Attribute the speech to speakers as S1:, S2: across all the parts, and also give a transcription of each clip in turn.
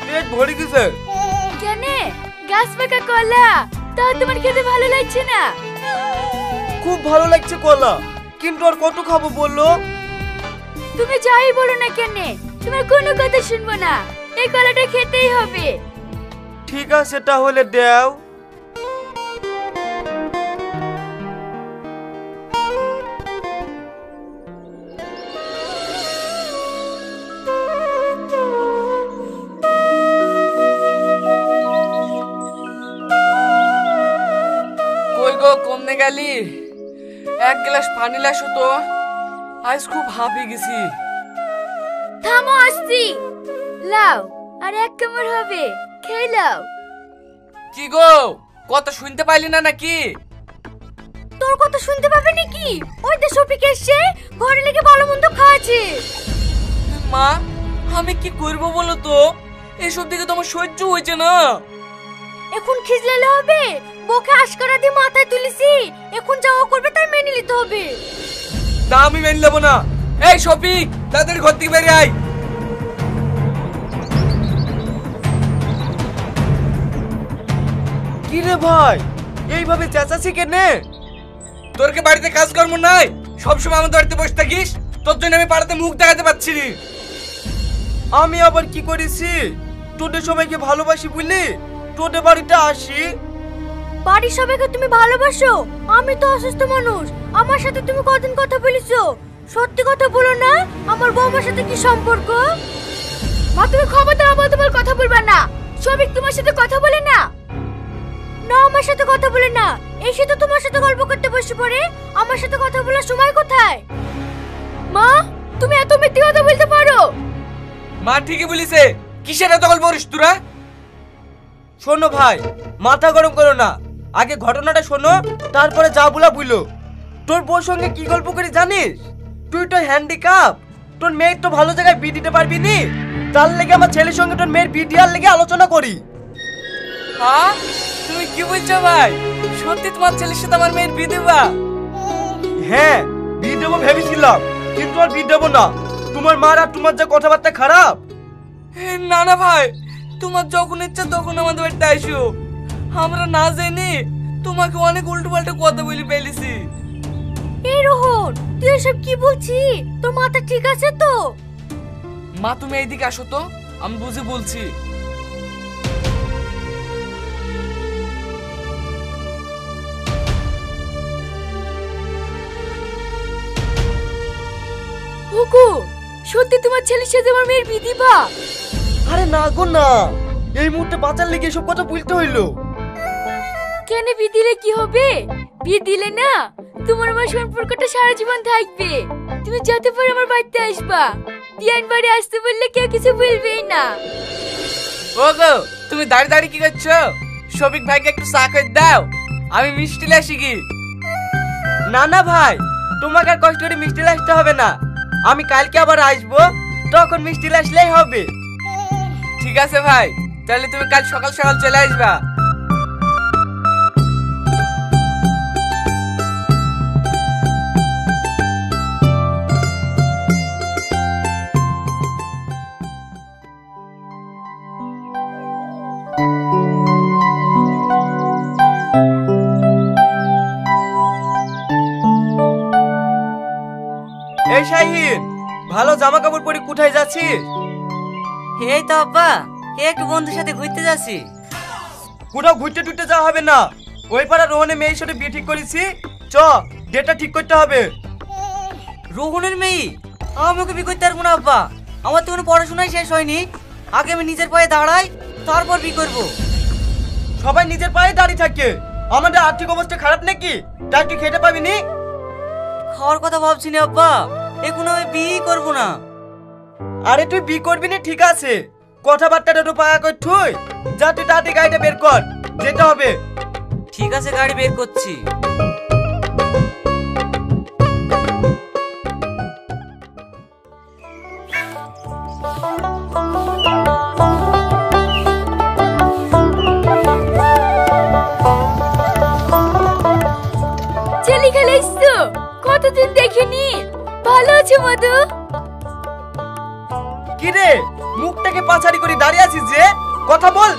S1: পেট ভরে গেছে।
S2: কেন? গাছ পাকা কলা তাও তোমার খেতে ভালো লাগছে না?
S1: খুব ভালো লাগছে কলা, কিন্তু আর কত খাবো বললো?
S2: তুমি যাই বলো না কেন, তোমার কোনো কথা শুনবো না। এই কলাটা খেতেই হবে।
S1: ঠিক আছে তাহলে দাও।
S3: কই গো, কমনে গেলি? এক গ্লাস পানি লাসো তো, আজ খুব হাঁপিয়ে গেছি।
S2: থামো, আসছি। লাও, আর এক কামড় হবে, খেয়ে লাও।
S3: কি গো, কথা শুনতে পাইলি না নাকি?
S2: তোর কথা শুনতে পাবে নাকি? ওই তো শফিক এসে ঘরে লেগে ভালো মন্দ খাওয়াছে।
S3: মা, আমি কি করবো বলো তো? এসব দিকে তোমার সহ্য হয়েছে না।
S2: এখন খিজলালে হবে? বকে আশকারা দিয়ে মাথায় তুলেছি, এখন যাওয়া করবে তার মেনে নিতে হবে।
S3: না, আমি মেনে নেবো না। এই শফিক, তাদের ঘর থেকে বেরিয়ে আয়।
S1: কি রে ভাই, এইভাবে চেঁচাচ্ছি কেনে?
S3: তোর কি বাড়িতে কাজকর্ম নাই? সবসময় আমাদের বাড়িতে বসে থাকিস, তোর জন্য আমি পাড়াতে মুখ দেখাতে পারছি না।
S1: আমি আবার কি করেছি? তোদের সবাইকে ভালোবাসি বুঝলি তোদের বাড়িতে আসি।
S2: বাড়ির সবাইকে তুমি ভালোবাসো? আমি তো অসুস্থ মানুষ, আমার সাথে তুমি কতদিন কথা বলেছো? সত্যি কথা বলো না, আমার বৌমার সাথে কি সম্পর্ক? মা, তুমি ক্ষমতা আবার তোমার কথা বলবা না। শফিক তোমার সাথে কথা বলে না? না, আমার সাথে কথা বলে না। এসে তো তোমার সাথে গল্প করতে বসে পড়ে, আমার সাথে কথা বলার সময় কোথায়? মা, তুমি এত মিথ্যে কথা বলতে পারো?
S3: মা ঠিকই বলিছে, কিসের এত গল্প করিস তোরা?
S1: শোনো ভাই, মাথা গরম করো না, আগে ঘটনাটা শোনো, তারপরে যা বলা বুঝলো। তোর বউর সঙ্গে কি গল্প করি জানিস? তুই তো হ্যান্ডিক্যাপ, তোর মেয়ের তো ভালো জায়গায় বিয়ে দিতে পারবি নি, তার লেগে আমার ছেলের সঙ্গে তোর মেয়ের বিয়ে দেওয়ার লেগে আলোচনা করি।
S3: হ্যাঁ, তুমি কি বলছো ভাই? সত্যি তোমার ছেলের সাথে আমার মেয়ের বিয়ে দেবা?
S1: হ্যাঁ, বিয়ে দেবো ভেবেছিলাম, কিন্তু আর বিয়ে দেবো না। তোমার মার আর তোমার যা কথাবার্তা খারাপ।
S3: না না ভাই, তোমার যখন ইচ্ছা তখন আমাদের বাড়িতে আসো। আমরা না জেনে তোমাকে অনেক উল্টো পাল্টা কথা বলে ফেলেছি।
S2: এই রোহন, তুই এসব কি বলছিস? তোর মাথা ঠিক আছে তো?
S3: মা, তুমি এইদিকে আসো তো, আমি বুঝে বলছি।
S2: হুকু, সত্যি তোমার ছেলের সাথে আমার মেয়ের বিয়ে দিবা?
S1: আরে না গো না, এই মুহূর্তে বাঁচার লেগে এসব কথা বলতে হইলো।
S2: কেন, বিয়ে দিলে কি হবে? বিয়ে দিলে না তোমার আমার সম্পর্কটা সারা জীবন থাকবে। তুমি যত পারো আমার বাড়িতে আসবা। দিয়ান বাড়ি আসতে বললে কেউ কিছু বলবেই না।
S3: ও গো, তুমি দাঁড়িয়ে দাঁড়িয়ে কি করছো? শফিক ভাইকে একটু চা করে দাও, আমি মিষ্টি লাসি কি।
S1: না না ভাই, তোমাকে আর কষ্ট করে মিষ্টি আসতে হবে না, আমি কালকে আবার আসবো, তখন মিষ্টি আসলেই হবে।
S3: ঠিক আছে ভাই, তাহলে তুমি কাল সকাল সকাল চলে আসবা।
S1: এই শাহিন, ভালো জামা কাপড় পরে কোথায় যাচ্ছিস?
S4: এই তো আব্বা, একটু বন্ধুর সাথে ঘুরতে যাচ্ছি।
S1: কোথাও ঘুরতে টুরতে যাওয়া হবে না, ওই পাড়া রোহনের মেয়ের সাথে বিয়ে ঠিক করেছি, চ ডেটটা ঠিক করতে হবে।
S4: রোহনের মেয়ে? আমি ওকে বিয়ে করতে পারবো না আব্বা, আমার তো কোনো পড়াশোনাই শেষ হয়নি। আগে আমি নিজের পায়ে দাঁড়াই, তারপর বিয়ে করবো।
S1: সবাই নিজের পায়ে দাঁড়িয়ে থাকে, আমাদের আর্থিক অবস্থা খারাপ নাকি তাই তুই খেতে পাবি নি?
S4: খাওয়ার কথা ভাবছি না আব্বা, এখন আমি বিয়ে করবো না।
S1: আরে তুই বিয়ে করবি না ঠিক আছে, কথাবার্তাটা একটু পাকা কর, তুই যা, তুই তাড়াতাড়ি গাড়িটা বের কর, যেতে হবে।
S4: ঠিক আছে, গাড়ি বের করছি।
S2: ছেলে খেলে এসছো? কতদিন দেখিনি। ভালো আছো মধু?
S1: কি রে, মুখটা থেকে পাছাড়ি করে দাঁড়িয়ে আছিস যে? কথা বল।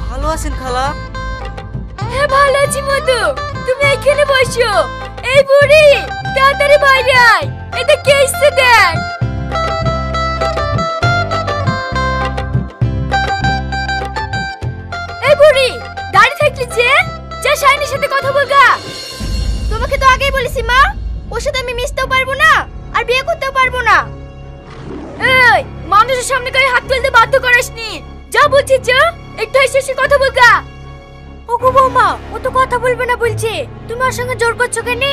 S4: ভালো আছেন খালা?
S2: হ্যাঁ ভালো আছি মধু, তুমি এখানে বসো। এই বুড়ি তাড়াতাড়ি বাইরে আয়, এটা কে এসছে দেখ। এই বুড়ি দাঁড়িয়ে থাকলি যে, যা শাইনির সাথে কথা বলগা। তোমাকে তো আগেই বলেছি মা, ওর সাথে আমি মিশতেও পারবো না আর বিয়ে করতেও পারবো না। এই মানুষের সামনে গায়ে হাত তুলতে বাধ্য করিসনি, যা বলছিস যা, একটু এসে কথা বলগা। ওগো বৌমা, ও তো কথা বলবে না বলছে, তুমি ওর সঙ্গে জোর করছো কেন?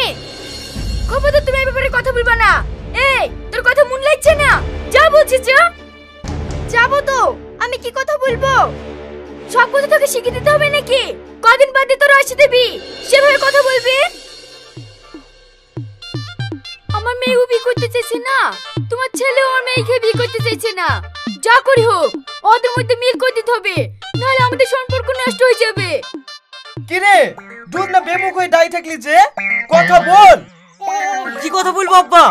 S2: খবরদার তুমি এই ব্যাপারে কথা বলবা না। এই তোর কথা মন লাগছে না, যা বলছিস যা। যাবো তো, আমি কি কথা বলবো? সব কথা তোকে শিখিয়ে দিতে হবে নাকি? কদিন বাদে তোর আসে দেবি, সেভাবে কথা বলবি। আমার মেয়েও বিয়ে করতে চাইছে না, তোমার ছেলেও আমার মেয়েকে বিয়ে করতে চাইছে না। যা করি হোক, ওদের মধ্যে মিল করে দিতে হবে, নাহলে আমাদের সম্পর্ক নষ্ট হয়ে যাবে।
S1: কি রে, দুধ না বেমুখ হয়ে দাঁড়িয়ে থাকলি যে? কথা বল।
S4: কি কথা বলবো আব্বা?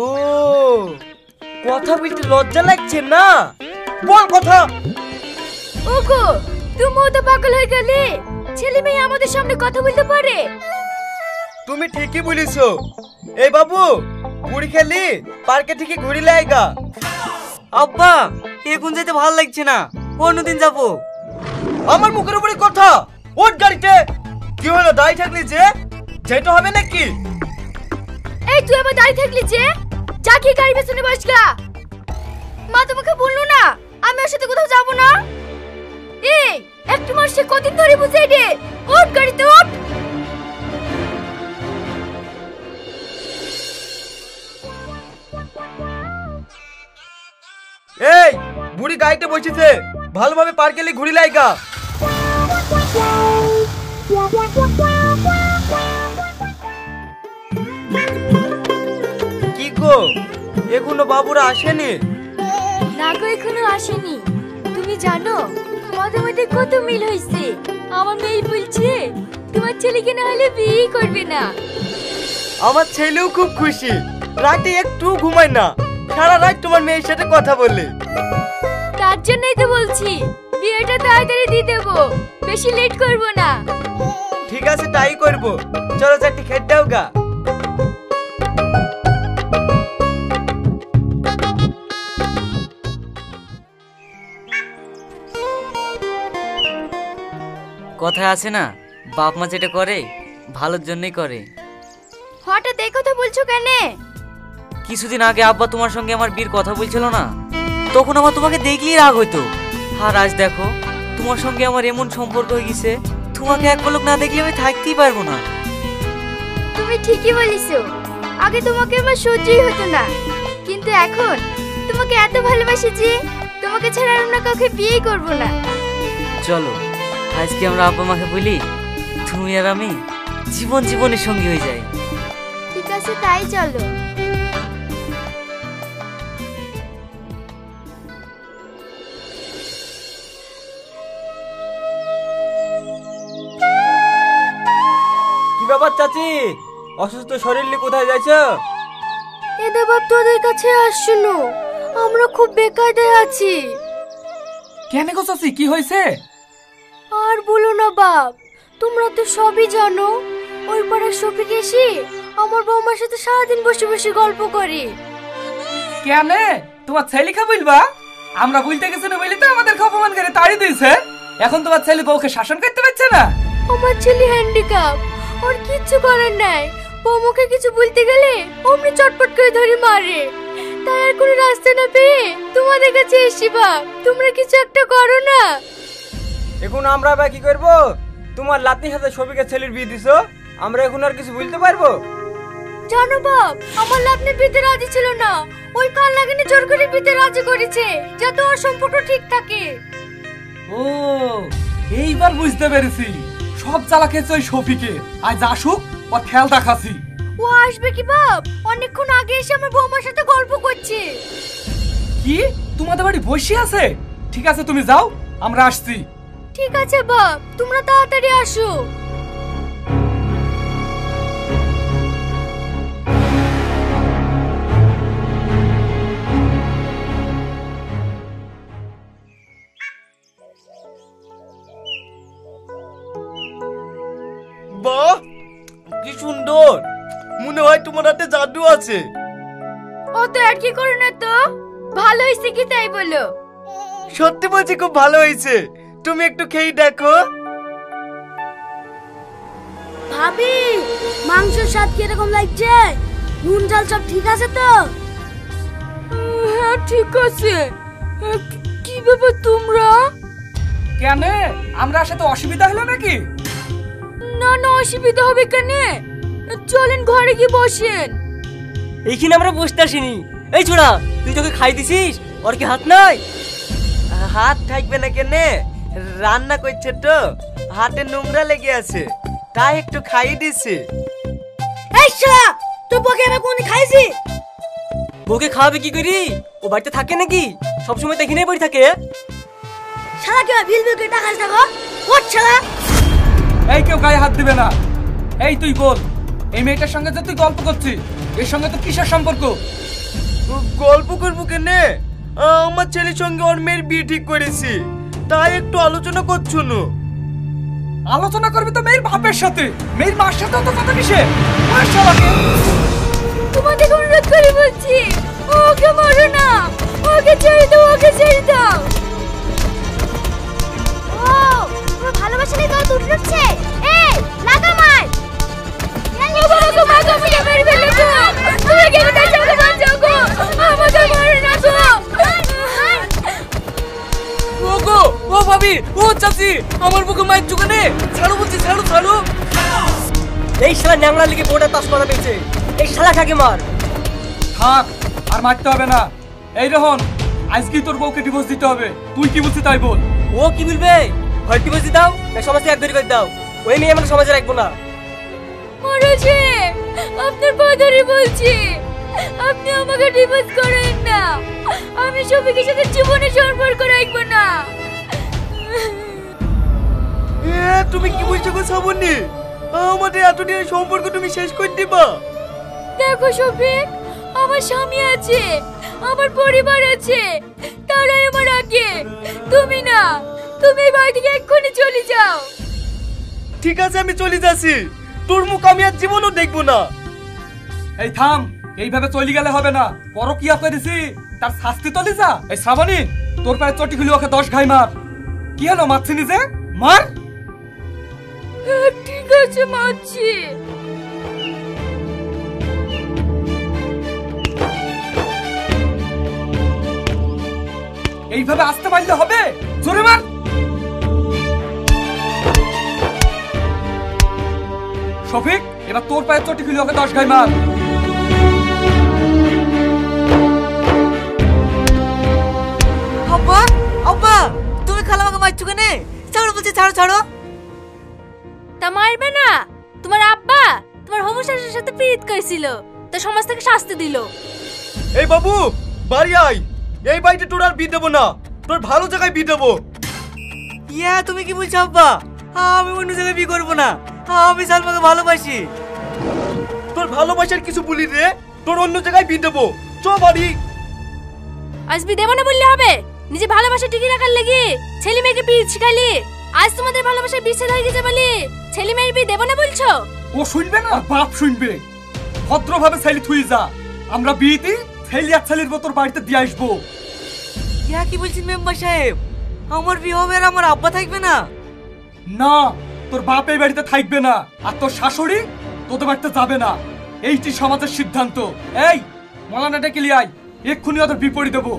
S1: ও, কথা বলতে লজ্জা লাগছে না? বল কথা।
S2: ওগো, তুমিও তো পাগল হয়ে গেলে, ছেলে মেয়ে আমাদের সামনে কথা বলতে পারে?
S1: তুমি ঠিকই বলিছো। এই বাবু, বুড়ি খেলি পার্কে ঠিকই ঘুরি লাইগা।
S4: আব্বা এখন যেতে ভালো লাগছে না, অন্যদিন যাবো।
S1: আমার মুখের উপরে কথা, ওর গাড়িতে। কি হলো, দাঁড়িয়ে থাকলি যে? যেতে হবে নাকি?
S2: এই তুই আবার দাঁড়িয়ে থাকলি যে, যা কি গাড়ি পেছনে বসগা। মা তোমাকে বললো না আমি ওর সাথে কোথাও যাবো না? এই একটু মাস সে কদিন ধরে বুঝাই দে, ওঠ গাড়িতে ওঠ।
S1: এই বুড়ি গাড়িতে বসেছে, ভালোভাবে পার্কে গেলে ঘুরি লাইগা। কি গো, এখনো বাবুরা আসেনি?
S2: না গো, এখনো আসেনি। তুমি জানো আমাদের মধ্যে কত মিল হয়েছে। আমার মেয়ে বলছে তোমার ছেলেকে না হলে বিয়ে করবে না।
S1: আমার ছেলেও খুব খুশি, রাতে একটু ঘুমায় না, সারা রাত তোমার মেয়ের সাথে কথা বলে।
S2: তার জন্যই তো বলছি বিয়েটা তাড়াতাড়ি দিয়ে দেবো, বেশি লেট করব না।
S1: ঠিক আছে, তাই করবো। চলো চারটি খেতে দাও গা।
S4: কথায় আছে না, বাপ মা যেটা করে ভালোর জন্যই করে।
S2: হঠাৎ এই কথা বলছো কেন?
S4: কিছুদিন আগে আব্বা তোমার সঙ্গে আমার বিয়ের কথা বলছিল না, তখন আমার তোমাকে দেখলেই রাগ হইতো। আর আজ দেখো তোমার সঙ্গে আমার এমন সম্পর্ক হয়ে গেছে, তোমাকে এক পলক না দেখলে আমি থাকতেই পারবো না।
S2: তুমি ঠিকই বলিছো, আগে তোমাকে আমার সহ্যই হতো না, কিন্তু এখন তোমাকে এত ভালোবাসি যে তোমাকে ছাড়া অন্য কাউকে বিয়ে করব না।
S4: চলো আজকে আমরা আব্বা মাকে বলি তুমি আর আমি জীবন জীবনের সঙ্গী হয়ে যাই।
S2: ঠিক আছে, তাই চলো।
S1: কি ব্যাপার চাচি, অসুস্থ শরীর নিয়ে কোথায় যাইছো?
S2: এদের বাপ তোদের কাছে আসছো, আমরা খুব বেকায়দায় আছি।
S3: কেন গো চাচি, কি হয়েছে?
S2: আর বলো না বাপ, তোমরা তো সবই জানো, ওই পাড়ার শফিক এসে আমার বৌমার সাথে সারাদিন বসে বসে গল্প করে।
S3: কেন তোমার ছেলেকে বলবা? আমরা বলতে গেছি না বলি তো আমাদের অপমান করে তাড়িয়ে দিয়েছে। এখন তোমার ছেলে বউকে শাসন করতে পারছে না।
S2: আমার ছেলে হ্যান্ডিক্যাপ, ওর কিচ্ছু করার নাই। বৌমাকে কিছু বলতে গেলে অমনি চটপট করে ধরে মারে। তাই আর কোনো রাস্তা না পেয়ে তোমাদের কাছে এসি বাপ, তোমরা কিছু একটা করো না।
S1: এখন আমরা বা কি করবো? তোমার লাতির সাথে শফিকের ছেলের বিয়ে দিছো, আমরা এখন আর কিছু বলতে পারবো?
S2: জানো বাপ, আমার লাভনে বিতে রাজি ছিল না, ওই কাল লাগিনি জোর করে বিতে রাজি করেছে যাতে ওর সম্পর্ক ঠিক থাকে।
S3: ও এইবার বুঝতে পেরেছি, সব চালা খেয়েছে ওই শফিকে। আজ আসুক, ওর খেয়াল রাখাছি।
S2: ও আসবে কি বাপ? অনেকক্ষণ আগে এসে আমার বৌমার সাথে গল্প করছে।
S3: কি তোমাদের বাড়ি বসে আছে? ঠিক আছে তুমি যাও, আমরা আসছি।
S2: ঠিক আছে বাপ, তোমরা তাড়াতাড়ি আসো।
S1: মনে হয় তোমার হাতে জাদু আছে।
S2: ও তো আর কি করে না তো, ভালো হয়েছে কি তাই বলো।
S1: সত্যি বলছি খুব ভালো হয়েছে, তুমি একটু খেয়ে দেখো।
S2: ভাবি, মাংসের স্বাদ কিরকম লাগছে? নুন ঝাল সব ঠিক আছে তো? হ্যাঁ ঠিক আছে। কি ব্যাপার তোমরা?
S3: কেন, আমরা সাথে অসুবিধা হলো নাকি?
S2: না না, অসুবিধা হবে কেন? চলেন ঘরে গিয়ে বসেন।
S5: এইখানে আমরা বসতে আসিনি। এই ছোড়া, তুই তোকে খাই দিছিস? ওর কি হাত নাই?
S1: হাত থাকবে না কেনে, রান্না করছে তো হাতে নোংরা লেগে আছে, তাই একটু খাইয়ে দিছি।
S2: এই শালা, তুই বকে আমি কোন খাইছি?
S5: বউকে খাওয়াবে কি করি? ও বাড়িতে থাকে নাকি? সবসময় তো এখানেই পড়ে থাকে।
S2: শালা কে বিল বিল করে টাকা টাকা ওঠ শালা।
S3: এই কেউ গায়ে হাত দিবে না। এই তুই বল, এই মেয়েটার সঙ্গে যে তুই গল্প করছিস, এর সঙ্গে তো কিসের সম্পর্ক?
S1: গল্প করবো কেনে, আমার ছেলের সঙ্গে ওর মেয়ের বিয়ে ঠিক করেছি, তাই একটু আলোচনা করছো না।
S3: আলোচনা করবি তো মেয়ের বাপের সাথে, মেয়ের মার সাথে তো কথা কিসে? মার শালাকে।
S2: তোমাদের অনুরোধ করে বলছি, ওকে মারো না, ওকে ছেড়ে দাও, ওকে ছেড়ে দাও। ও পুরো ভালোবাসা নিয়ে তো দূর হচ্ছে। এই লাগা মার। আমাকে মারো, আমাকে মেরে ফেলে তো। তুমি কেন তাই আমাকে বাঁচাও গো, আমাকে মারো না গো।
S3: ও গো, ও ভাবি, ও চাচি, আমার বুকে মায়ের চুকানে ছাড়ো বলছি, ছাড়ো ছাড়ো।
S5: এই শালা ন্যাংরা লেগে বউটা তাস করা পেয়েছে। এই শালা কাকে মার।
S3: থাক, আর মারতে হবে না। এই রোহন, আজকেই তোর বউকে ডিভোর্স দিতে হবে। তুই কি বলছিস তাই বল।
S5: ও কি বলবে? হয় ডিভোর্স দাও, না সমাজে এক ধরে করে দাও। ওই মেয়ে আমরা সমাজে রাখবো না।
S2: মরছে, আপনার কথাই বলছি, আপনি আমাকে ডিভোর্স করেন না। আমি সবিকের সাথে জীবনে সম্পর্ক রাখবো না।
S1: তুমি কি বলছো গো শ্রাবণী? আমাদের এতদিনের সম্পর্ক তুমি শেষ করে দিবা?
S2: দেখো শফিক, আমার স্বামী আছে, আমার পরিবার আছে, তারাই আমার আগে। তুমি না, তুমি এই বাড়ি থেকে এক্ষুনি চলে যাও।
S1: ঠিক আছে, আমি চলে যাচ্ছি, তোর মুখ আমি আর জীবনও দেখবো না।
S3: এই থাম, এইভাবে চলে গেলে হবে না। পরকিয়া করেছি, তার শাস্তি তো যা। এই শ্রাবণী, তোর পায়ে চটি খুলি ওকে 10 ঘাই মার। কি হলো, মারছি নিজে? মার।
S2: ঠিক আছে, মারছি।
S3: এইভাবে আসতে পারলে হবে? জোরে মার। শফিক, এবার তোর পায়ে চটি খুলি ওকে 10 ঘাই মার।
S4: আব্বা, আব্বা, তুমি খালা আমাকে মারছো কেন? ছাড়ো বলছি, ছাড়ো ছাড়ো।
S2: তা মারবে না? তোমার আব্বা তোমার হোমোসেক্সুয়ালের সাথে প্রীত করেছিল, তো সমাজ থেকে শাস্তি দিল।
S1: এই বাবু, বাড়ি আয়। এই বাড়িতে তোর আর বিয়ে দেবো না, তোর ভালো জায়গায় বিয়ে দেবো।
S4: ইয়া, তুমি কি বলছো আব্বা? আমি অন্য জায়গায় বিয়ে করবো না। আমি সালমাকে ভালোবাসি।
S1: তোর ভালোবাসার কিছু বলি রে, তোর অন্য জায়গায় বিয়ে দেবো। চ বাড়ি।
S2: আজ বিয়ে দেবো না বললে হবে? নিজে ভালোবাসা টিকে রাখার লেগে ছেলে মেয়েকে বিয়ে শিখালি। আজ তোমাদের ভালোবাসা বিচ্ছেদ হয়ে গেছে বলে ছেলে মেয়ের বিয়ে দেবো না বলছো?
S3: ও শুনবে না, বাপ শুনবে। ভদ্রভাবে ছেলে থুই যা। আমরা বিয়েতে ছেলে আর ছেলের মতো বাড়িতে দিয়ে আসবো।
S4: ইয়া কি বলছেন মেম্বার সাহেব? আমার বিয়ে হবে আর আমার আব্বা থাকবে না?
S3: না, তোর বাপ এই বাড়িতে থাকবে না, আর তোর শাশুড়ি তোদের বাড়িতে যাবে না। এইটি সমাজের সিদ্ধান্ত। এই মলানা ডেকে লিয়ে আয়, এক্ষুনি ওদের বিপরীত দেবো।